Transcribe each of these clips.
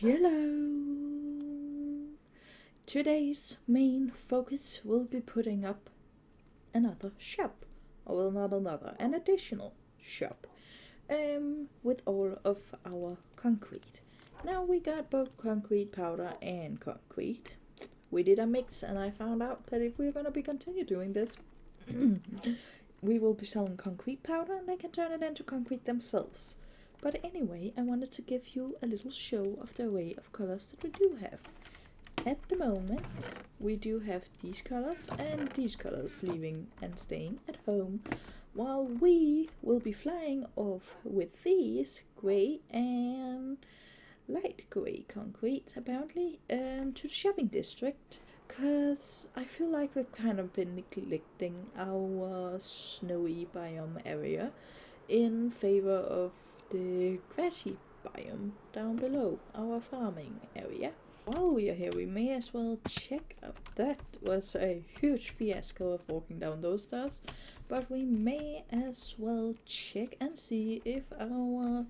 Hello! Today's main focus will be putting up another shop. Or well, not another, an additional shop. With all of our concrete. Now we got both concrete powder and concrete. We did a mix and I found out that if we're gonna be continue doing this, we will be selling concrete powder and they can turn it into concrete themselves. But anyway, I wanted to give you a little show of the array of colors that we do have. At the moment, we do have these colors and these colors leaving and staying at home, while we will be flying off with these grey and light grey concrete, apparently, to the shopping district. Because I feel like we've kind of been neglecting our snowy biome area in favor of the grassy biome down below our farming area. While we are here, we may as well check out. That was a huge fiasco of walking down those stairs, but we may as well check and see if our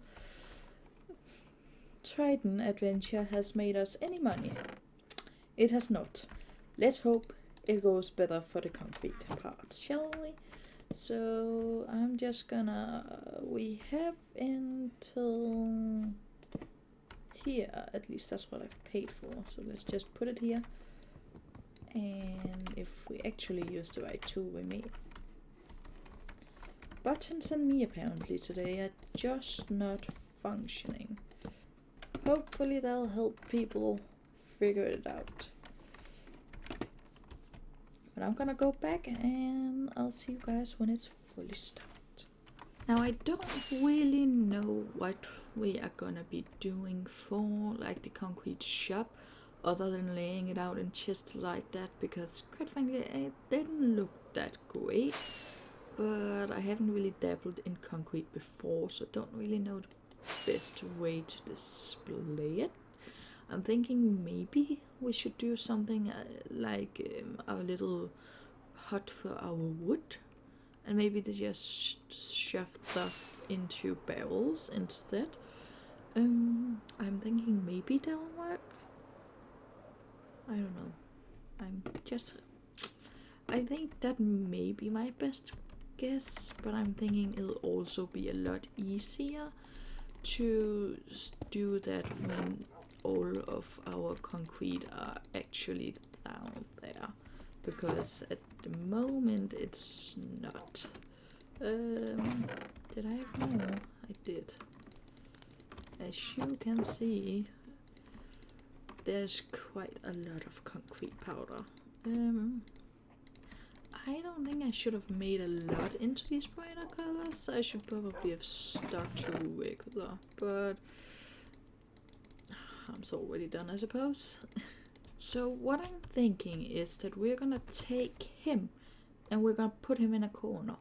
Triton adventure has made us any money. It has not. Let's hope it goes better for the concrete part, shall we? So I'm just gonna, we have until here, at least that's what I've paid for, so let's just put it here. And if we actually use the right tool, we may. Buttons and me apparently today are just not functioning. Hopefully that'll help people figure it out. But I'm gonna go back and I'll see you guys when it's fully stocked. Now I don't really know what we are gonna be doing for like the concrete shop, other than laying it out in chests like that, because quite frankly it didn't look that great. But I haven't really dabbled in concrete before, so I don't really know the best way to display it. I'm thinking maybe we should do something like our little hut for our wood, and maybe they just shove stuff into barrels instead. I'm thinking maybe that'll work. I don't know. I think that may be my best guess, but I'm thinking it'll also be a lot easier to do that when all of our concrete are actually down there, because at the moment it's not. Did I have more? I did. As you can see, there's quite a lot of concrete powder. I don't think I should have made a lot into these brighter colors. I should probably have stuck to regular, but it's already done, I suppose. So what I'm thinking is that we're gonna take him and we're gonna put him in a corner,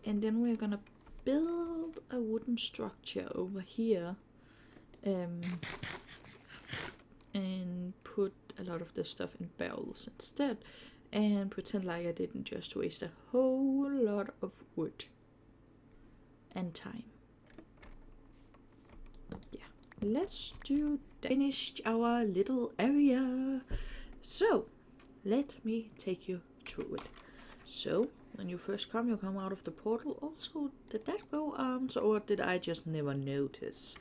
and then we're gonna build a wooden structure over here, and put a lot of the stuff in barrels instead, and pretend like I didn't just waste a whole lot of wood and time. Yeah, let's do that. Finished our little area. So let me take you through it. So when you first come, you come out of the portal. Also, did that go arms, or did I just never notice?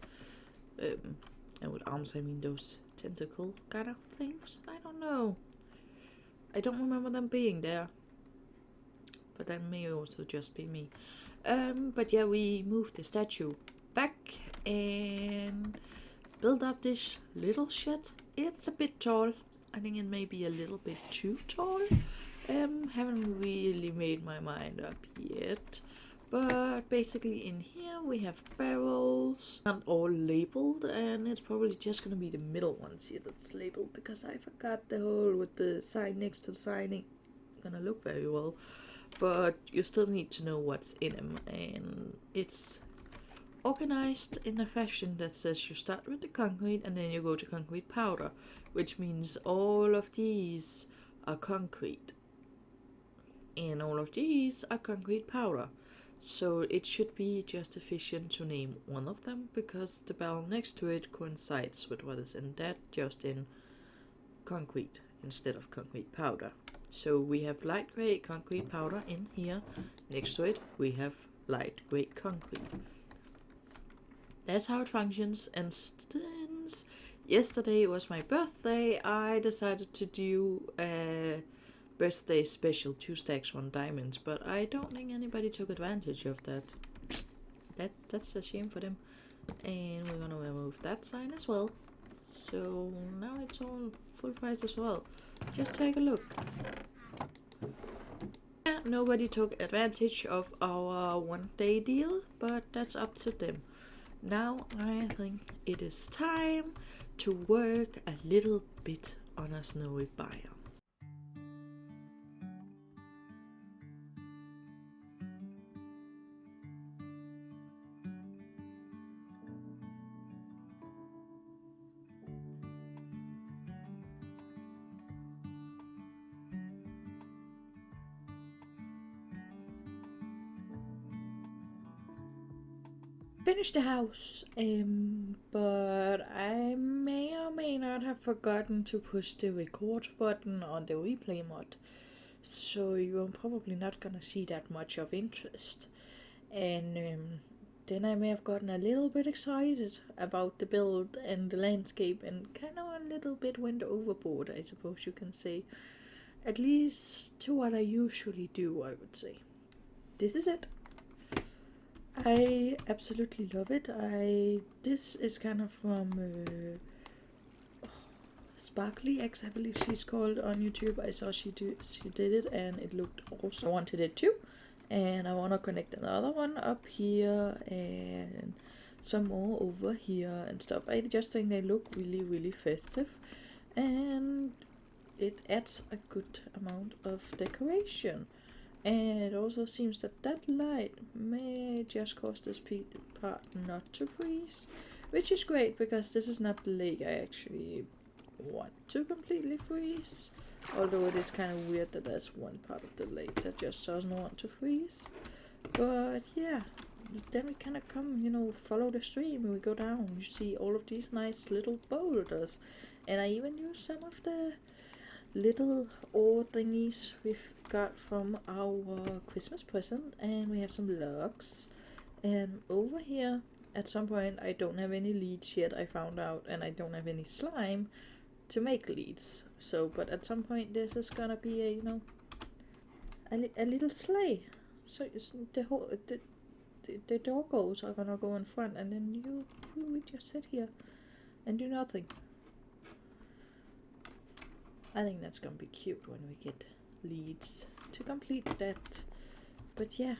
And with arms I mean those tentacle kind of things. I don't know. I don't remember them being there, but that may also just be me. But yeah, we moved the statue back and built up this little shed. It's a bit tall. I think it may be a little bit too tall. Haven't really made my mind up yet. But basically in here we have barrels, not all labeled, and it's probably just gonna be the middle ones here that's labeled, because I forgot the hole with the sign next to the sign ain't gonna look very well. But you still need to know what's in them, and it's organized in a fashion that says you start with the concrete and then you go to concrete powder, which means all of these are concrete and all of these are concrete powder. So it should be just efficient to name one of them, because the barrel next to it coincides with what is in that, just in concrete instead of concrete powder. So we have light gray concrete powder in here. Next to it we have light gray concrete. That's how it functions. And since yesterday was my birthday, I decided to do a birthday special 2 stacks 1 diamond, but I don't think anybody took advantage of that. That's a shame for them. And we're gonna remove that sign as well. So now it's all full price as well. Just take a look. Yeah, nobody took advantage of our 1-day deal, but that's up to them. Now I think it is time to work a little bit on a snowy biome. Finished the house, but I may or may not have forgotten to push the record button on the replay mod, so you're probably not gonna see that much of interest. And then I may have gotten a little bit excited about the build and the landscape, and kind of a little bit went overboard, I suppose you can say. At least to what I usually do, I would say. This is it. I absolutely love it. This is kind of from Sparkly X, I believe she's called on YouTube. I saw she did it and it looked awesome. I wanted it too, and I want to connect another one up here and some more over here and stuff. I just think they look really festive, and it adds a good amount of decoration. And it also seems that that light may just cause this part not to freeze, which is great, because this is not the lake I actually want to completely freeze. Although it is kind of weird that there's one part of the lake that just doesn't want to freeze. But yeah, then we kind of come, you know, follow the stream and we go down. You see all of these nice little boulders. And I even use some of the little ore thingies we've got from our Christmas present, and we have some logs. And over here at some point, I don't have any leads yet, I found out, and I don't have any slime to make leads. So but at some point this is gonna be a, you know, a little sleigh. So the whole the doggos are gonna go in front, and then we just sit here and do nothing. I think that's gonna be cute when we get leads to complete that. But yeah,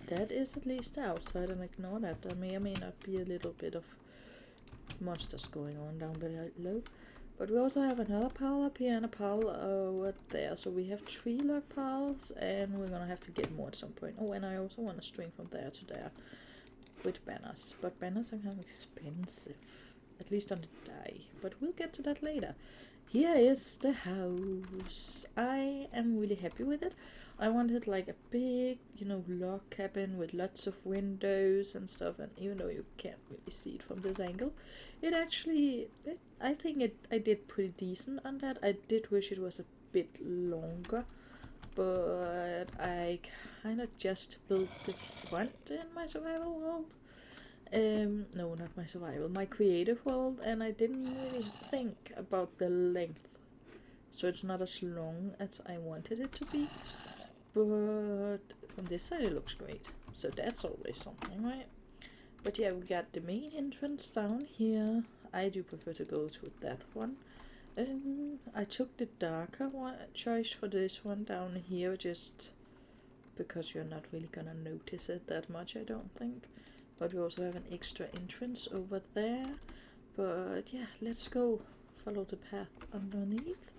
that is at least the outside, and ignore that. There may or may not be a little bit of monsters going on down below. But we also have another pile up here and a pile over there. So we have 3 log piles, and we're gonna have to get more at some point. Oh, and I also want to string from there to there with banners. But banners are kind of expensive, at least on the die. But we'll get to that later. Here is the house. I am really happy with it. I wanted like a big, you know, log cabin with lots of windows and stuff, and even though you can't really see it from this angle, it actually, I think I did pretty decent on that. I did wish it was a bit longer, but I kind of just built the front in my survival world. No, not my survival, my creative world, and I didn't really think about the length, so it's not as long as I wanted it to be. But from this side it looks great, so that's always something, right? But yeah, we got the main entrance down here. I do prefer to go to that one. I took the darker one choice for this one down here, just because you're not really gonna notice it that much, I don't think. But we also have an extra entrance over there. But yeah, let's go follow the path underneath.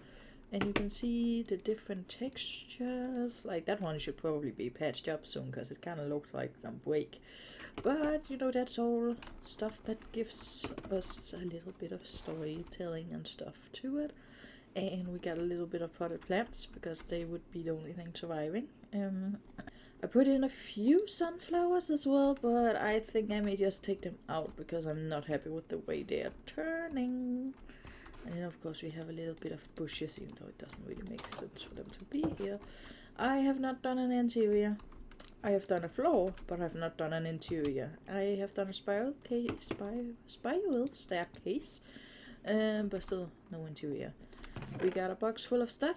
And you can see the different textures. Like that one should probably be patched up soon, because it kind of looks like some break. But you know, that's all stuff that gives us a little bit of storytelling and stuff to it. And we got a little bit of potted plants, because they would be the only thing surviving. I put in a few sunflowers as well, but I think I may just take them out because I'm not happy with the way they are turning. And then of course we have a little bit of bushes, even though it doesn't really make sense for them to be here. I have not done an interior. I have done a floor, but I have not done an interior. I have done a spiral staircase, but still no interior. We got a box full of stuff.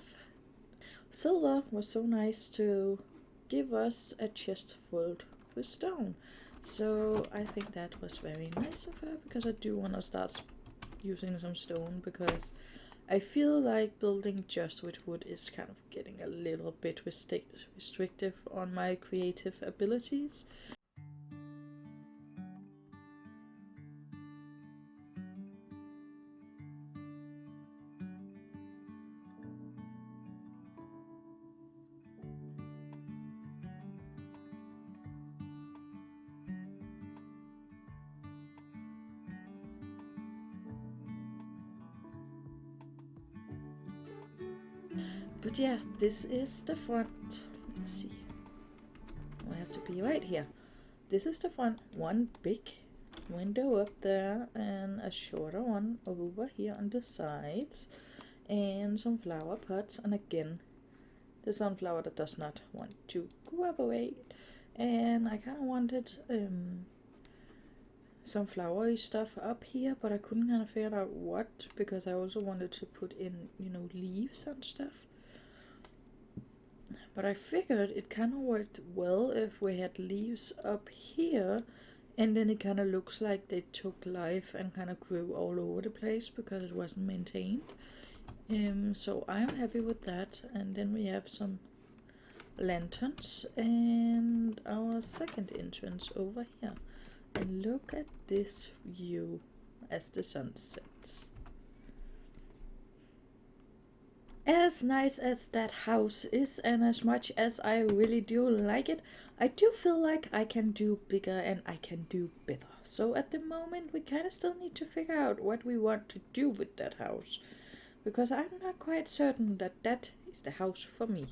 Silver was so nice to give us a chest filled with stone. So I think that was very nice of her, because I do want to start using some stone, because I feel like building just with wood is kind of getting a little bit restrictive on my creative abilities. But yeah, this is the front. Let's see. I have to be right here. This is the front. One big window up there and a shorter one over here on the sides. And some flower pots. And again, the sunflower that does not want to cooperate. And I kind of wanted some flowery stuff up here, but I couldn't kind of figure out what, because I also wanted to put in, you know, leaves and stuff. But I figured it kind of worked well if we had leaves up here, and then it kind of looks like they took life and kind of grew all over the place because it wasn't maintained. So I'm happy with that. And then we have some lanterns and our second entrance over here. And look at this view as the sun sets. As nice as that house is, and as much as I really do like it, I do feel like I can do bigger and I can do better. So at the moment we kind of still need to figure out what we want to do with that house, because I'm not quite certain that that is the house for me.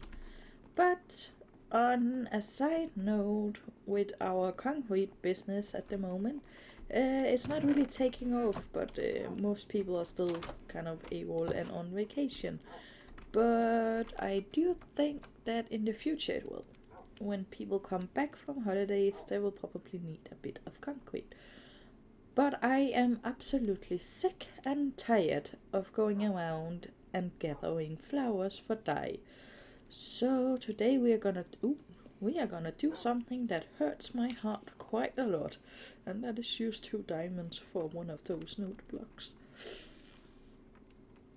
But on a side note, with our concrete business at the moment, it's not really taking off, but most people are still kind of AWOL and on vacation. But I do think that in the future it will. When people come back from holidays, they will probably need a bit of concrete. But I am absolutely sick and tired of going around and gathering flowers for dye. So today we are gonna do something that hurts my heart quite a lot, and that is use 2 diamonds for one of those note blocks.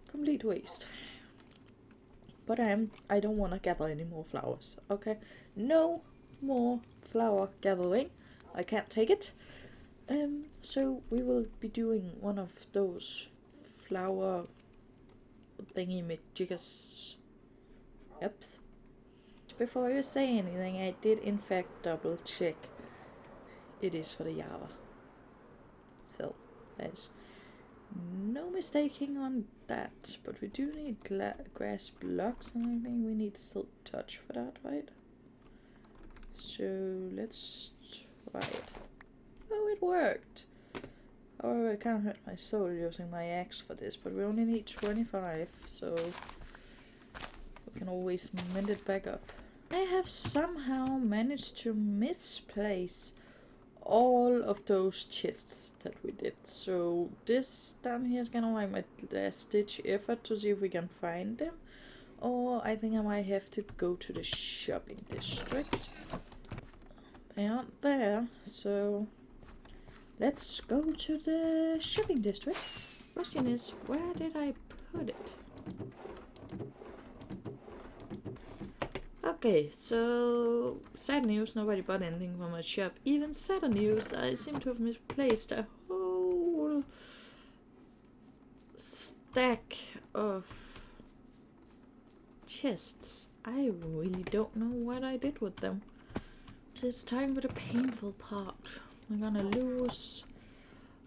Complete waste. But I don't want to gather any more flowers. Okay, no more flower gathering. I can't take it. So we will be doing one of those flower thingy majiggers. Yep. Before you say anything, I did in fact double check. It is for the Java. So there's no mistaking on that. But we do need grass blocks, and I think we need silk touch for that, right? So let's try it. Oh, it worked! However, it kind of hurt my soul using my axe for this, but we only need 25, so we can always mend it back up. I have somehow managed to misplace all of those chests that we did. So this down here is kind of like my last ditch effort to see if we can find them. Or I think I might have to go to the shopping district. They aren't there, so let's go to the shopping district. Question is, where did I put it? Okay, so sad news, nobody bought anything from my shop. Even sadder news, I seem to have misplaced a whole stack of chests. I really don't know what I did with them. So it's time for the painful part. We're gonna lose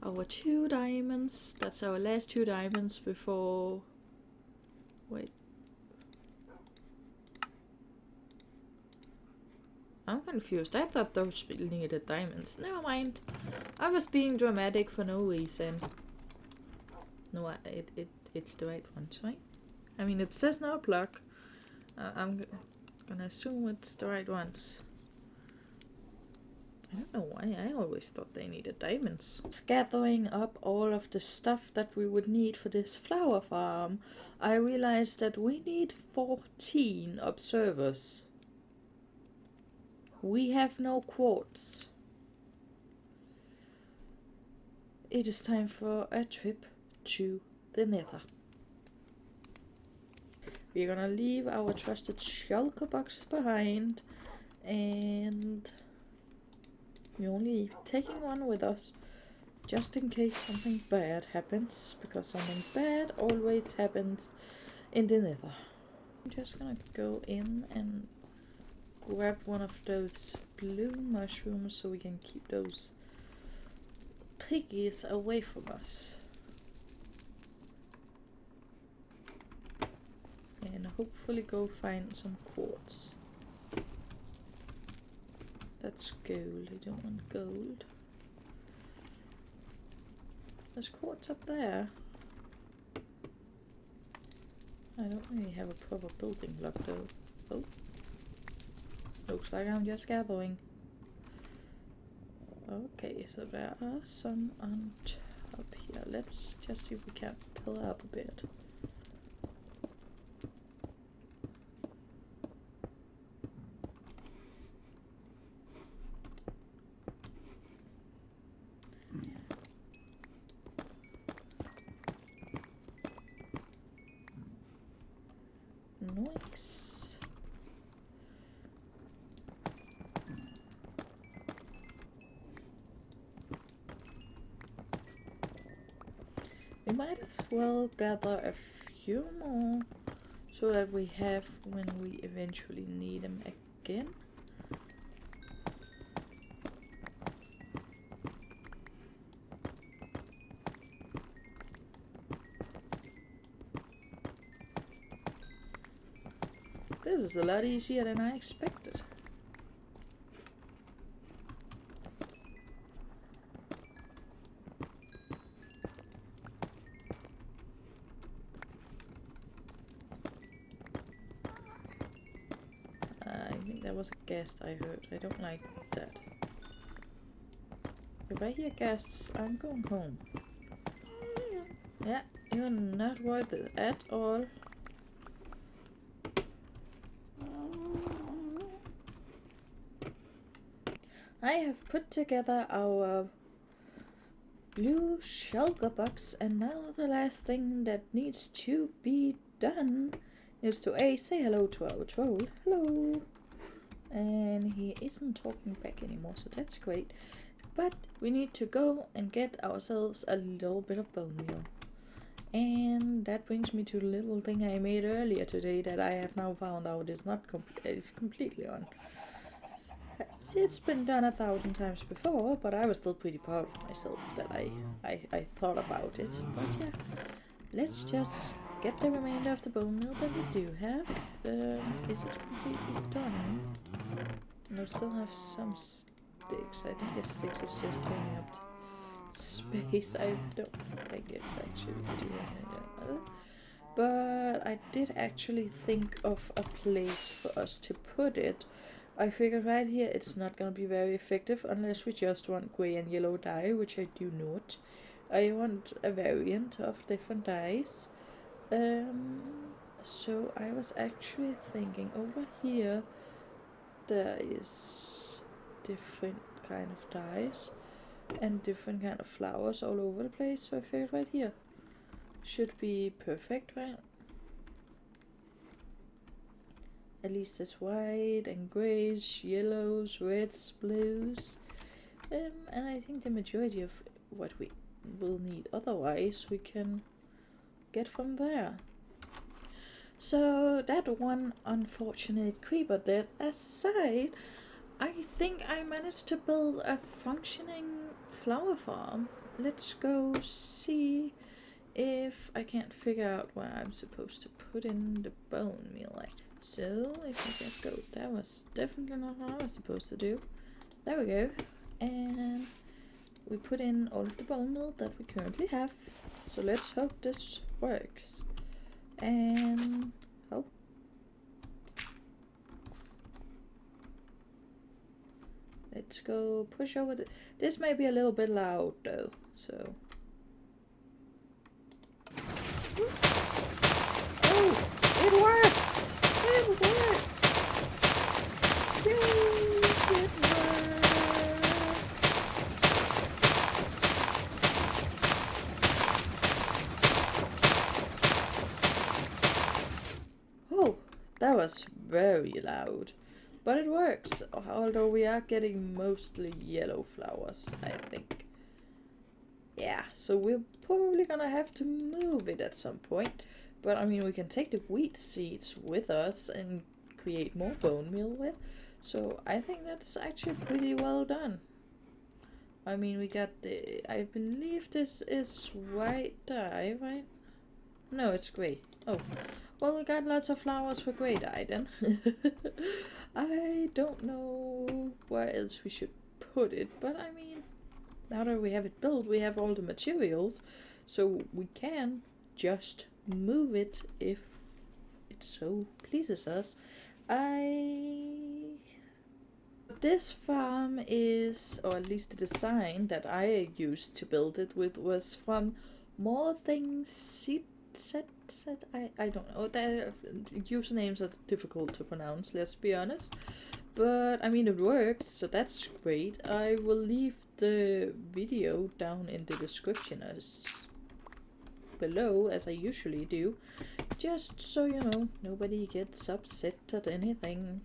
our 2 diamonds. That's our last 2 diamonds before... Wait. I'm confused. I thought those needed diamonds. Never mind. I was being dramatic for no reason. No, it's the right ones, right? I mean, it says no block. I'm gonna assume it's the right ones. I don't know why. I always thought they needed diamonds. Gathering up all of the stuff that we would need for this flower farm, I realized that we need 14 observers. We have no quartz. It is time for a trip to the Nether. We're gonna leave our trusted shulker box behind, and we're only taking one with us just in case something bad happens, because something bad always happens in the Nether. I'm just gonna go in and grab one of those blue mushrooms so we can keep those piggies away from us. And hopefully go find some quartz. That's gold. I don't want gold. There's quartz up there. I don't really have a proper building block though. Oh. Looks like I'm just gathering. Okay, so there are some on top here. Let's just see if we can pull up a bit. Nice. We might as well gather a few more so that we have when we eventually need them again. This is a lot easier than I expected. I think that was a guest I heard. I don't like that. If I hear guests, I'm going home. Yeah, you're not worth it at all. I have put together our blue shulker box, and now the last thing that needs to be done is to say hello to our troll. Hello! And he isn't talking back anymore, so that's great. But we need to go and get ourselves a little bit of bone meal. And that brings me to the little thing I made earlier today that I have now found out is not is completely on. It's been done 1,000 times before, but I was still pretty proud of myself that I thought about it. But yeah, let's just get the remainder of the bone meal that we do have. Is it completely done? No, still have some sticks. I think the sticks is just taking up space. I don't think it's actually doing it. But I did actually think of a place for us to put it. I figured right here it's not gonna be very effective unless we just want grey and yellow dye, which I do not. I want a variant of different dyes. So I was actually thinking over here there is different kind of dyes and different kind of flowers all over the place, so I figured right here should be perfect, right? At least there's white and greys, yellows, reds, blues, and I think the majority of what we will need otherwise we can get from there. So that one unfortunate creeper dead aside, I think I managed to build a functioning flower farm. Let's go see if I can't figure out where I'm supposed to put in the bone meal. So if we just go, that was definitely not what I was supposed to do. There we go. And we put in all of the bone meal that we currently have. So let's hope this works. And oh. Let's go push over the... This may be a little bit loud though, so... Oh! It works! It works! Yay! It works! Oh! That was very loud. But it works, although we are getting mostly yellow flowers, I think. Yeah, so we're probably gonna have to move it at some point. But I mean, we can take the wheat seeds with us and create more bone meal with. So I think that's actually pretty well done. I mean, we got the... I believe this is white dye, right? No, it's grey. Oh. Well, we got lots of flowers for grey dye then. I don't know where else we should put it, but I mean, now that we have it built, we have all the materials, so we can just move it if it so pleases us. This farm is, or at least the design that I used to build it with, was from More Things Set. I don't know. The usernames are difficult to pronounce, let's be honest. But I mean, it works, so that's great. I will leave the video down in the description as below, as I usually do, just so you know, nobody gets upset at anything.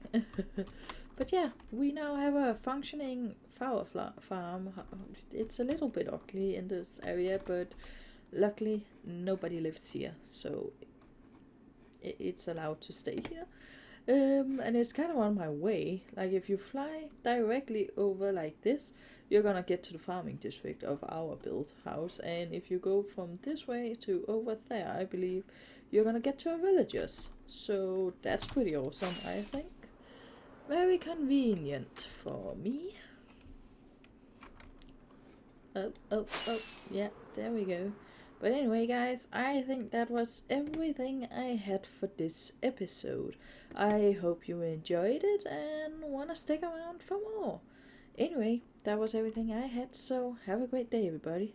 But yeah, we now have a functioning flower farm. It's a little bit ugly in this area, but luckily nobody lives here, so it's allowed to stay here. And it's kind of on my way. Like, if you fly directly over like this, you're gonna get to the farming district of our built house, and if you go from this way to over there, I believe you're gonna get to a villager's. So that's pretty awesome, I think. Very convenient for me. Oh, yeah, there we go. But anyway, guys, I think that was everything I had for this episode. I hope you enjoyed it and want to stick around for more. Anyway, that was everything I had, so have a great day, everybody.